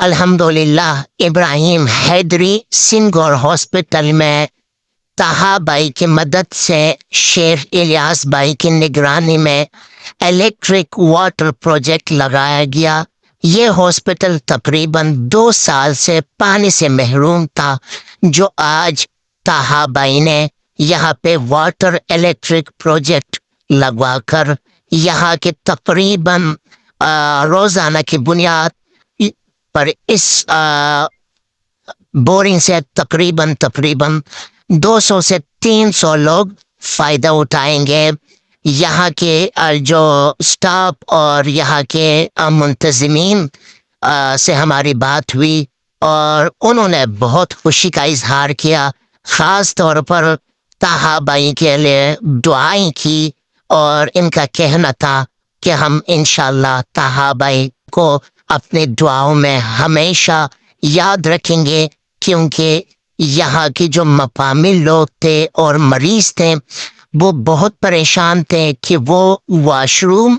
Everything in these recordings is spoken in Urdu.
الحمدللہ ابراہیم حیدری سنگور ہاسپٹل میں طاہا بھائی کی مدد سے شیخ الیاس بھائی کی نگرانی میں الیکٹرک واٹر پروجیکٹ لگایا گیا۔ یہ ہاسپٹل تقریباً 2 سال سے پانی سے محروم تھا، جو آج طاہا بھائی نے یہاں پہ واٹر الیکٹرک پروجیکٹ لگوا کر یہاں کے تقریباً روزانہ کی بنیاد پر اس بورنگ سے تقریباً 200 سے 300 لوگ فائدہ اٹھائیں گے۔ یہاں کے جو سٹاف اور یہاں کے منتظمین سے ہماری بات ہوئی اور انہوں نے بہت خوشی کا اظہار کیا، خاص طور پر طاہا بھائی کے لیے دعائیں کی، اور ان کا کہنا تھا کہ ہم انشاءاللہ طاہا بھائی کو اپنے دعاؤں میں ہمیشہ یاد رکھیں گے، کیونکہ یہاں کے جو مقامی لوگ تھے اور مریض تھے وہ بہت پریشان تھے کہ وہ واش روم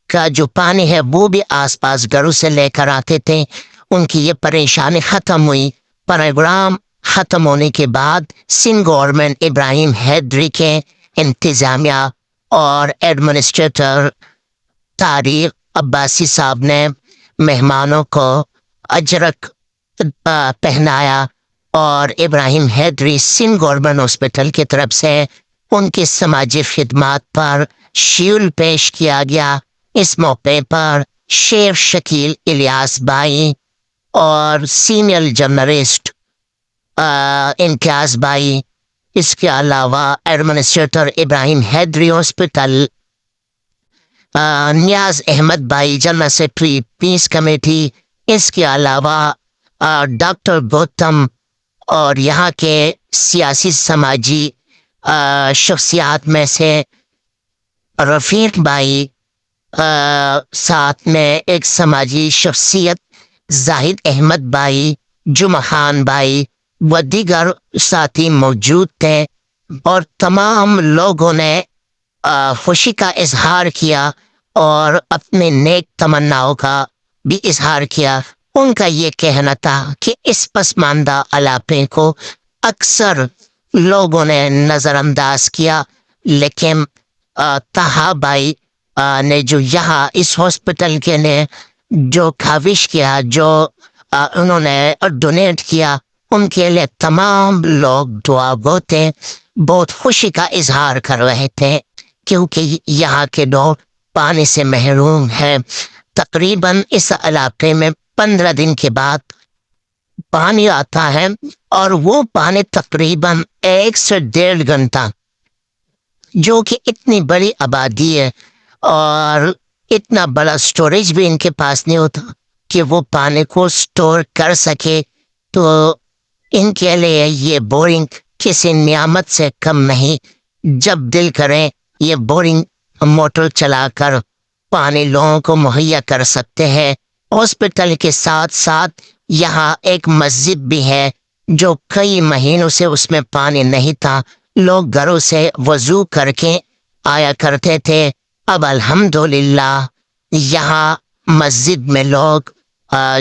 کا جو پانی ہے وہ بھی آس پاس گھروں سے لے کر آتے تھے۔ ان کی یہ پریشانی ختم ہوئی۔ پروگرام ختم ہونے کے بعد سندھ گورنمنٹ ابراہیم حیدری کے انتظامیہ اور ایڈمنسٹریٹر طارق عباسی صاحب نے مہمانوں کو اجرک پہنایا، اور ابراہیم حیدری سندھ گورنمنٹ ہاسپٹل کی طرف سے ان کی سماجی خدمات پر شیول پیش کیا گیا۔ اس موقع پر شیخ شکیل الیاس بھائی اور سینئر جرنلسٹ امتیاز بھائی، اس کے علاوہ ایڈمنسٹریٹر ابراہیم حیدری ہاسپٹل نیاز احمد بھائی، جنرل سیکرٹری پیس کمیٹی، اس کے علاوہ ڈاکٹر گوتم اور یہاں کے سیاسی سماجی شخصیات میں سے رفیق بھائی، ساتھ میں ایک سماجی شخصیت زاہد احمد بھائی، جمعہ خان بھائی و دیگر ساتھی موجود تھے، اور تمام لوگوں نے خوشی کا اظہار کیا اور اپنے نیک تمناؤں کا بھی اظہار کیا۔ ان کا یہ کہنا تھا کہ اس پسماندہ علاقے کو اکثر لوگوں نے نظر انداز کیا، لیکن طاہا بھائی نے جو یہاں اس ہاسپٹل کے لیے جو کاوش کیا، جو انہوں نے ڈونیٹ کیا، ان کے لیے تمام لوگ دعا گو تھے، بہت خوشی کا اظہار کر رہے تھے، کیونکہ یہاں کے لوگ پانی سے محروم ہیں۔ تقریباً اس علاقے میں 15 دن کے بعد پانی آتا ہے، اور وہ پانی تقریباً 1 سے 1.5 گھنٹہ، جو کہ اتنی بڑی آبادی ہے اور اتنا بڑا سٹوریج بھی ان کے پاس نہیں ہوتا کہ وہ پانی کو سٹور کر سکے، تو ان کے لیے یہ بورنگ کسی نعمت سے کم نہیں۔ جب دل کرے یہ بورنگ موٹر چلا کر پانی لوگوں کو مہیا کر سکتے ہیں۔ ہاسپٹل کے ساتھ ساتھ یہاں ایک مسجد بھی ہے، جو کئی مہینوں سے اس میں پانی نہیں تھا، لوگ گھروں سے وضو کر کے آیا کرتے تھے۔ اب الحمدللہ یہاں مسجد میں لوگ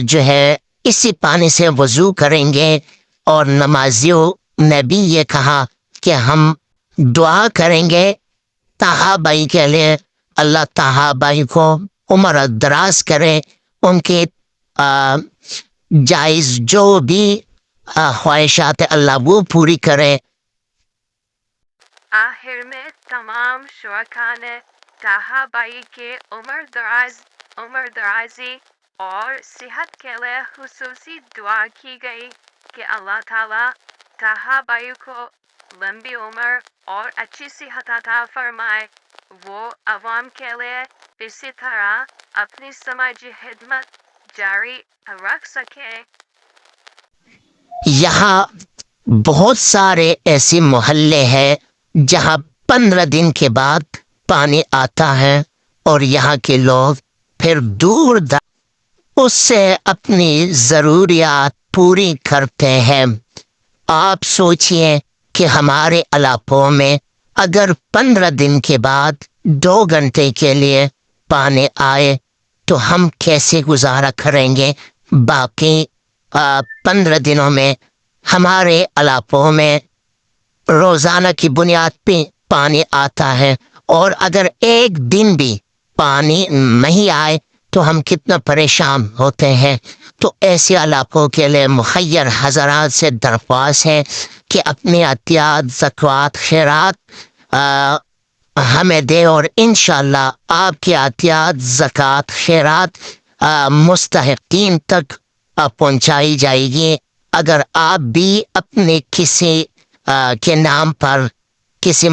جو ہے اسی پانی سے وضو کریں گے، اور نمازیوں نے بھی یہ کہا کہ ہم دعا کریں گے طاہا بھائی کے لیے، اللہ طاہا بھائی کو عمر دراز کرے، ان کے جائز جو بھی خواہشات اللہ وہ پوری کرے۔ آخر میں تمام شرکاء نے طاہا بھائی کے عمر درازی اور صحت کے لیے خصوصی دعا کی گئی کہ اللہ تعالیٰ طاہا بھائی کو لمبی عمر اور اچھی صحت عطا فرمائے، وہ عوام کے لیے اسی طرح اپنی سماجی خدمت جاری رکھ سکے۔ یہاں بہت سارے ایسے محلے ہیں جہاں 15 دن کے بعد پانی آتا ہے، اور یہاں کے لوگ پھر دور اس سے اپنی ضروریات پوری کرتے ہیں۔ آپ سوچئے کہ ہمارے علاقوں میں اگر 15 دن کے بعد 2 گھنٹے کے لیے پانی آئے تو ہم کیسے گزارا کریں گے؟ باقی 15 دنوں میں ہمارے علاقوں میں روزانہ کی بنیاد پہ پانی آتا ہے، اور اگر ایک دن بھی پانی نہیں آئے تو ہم کتنا پریشان ہوتے ہیں۔ تو ایسے علاقوں کے لیے مخیر حضرات سے درخواست ہے کہ اپنے عطیات، زکوٰۃ، خیرات ہمیں دے، اور انشاءاللہ آپ کے عطیات، زکوٰۃ، خیرات مستحقین تک پہنچائی جائے گی۔ اگر آپ بھی اپنے کسی کے نام پر کسی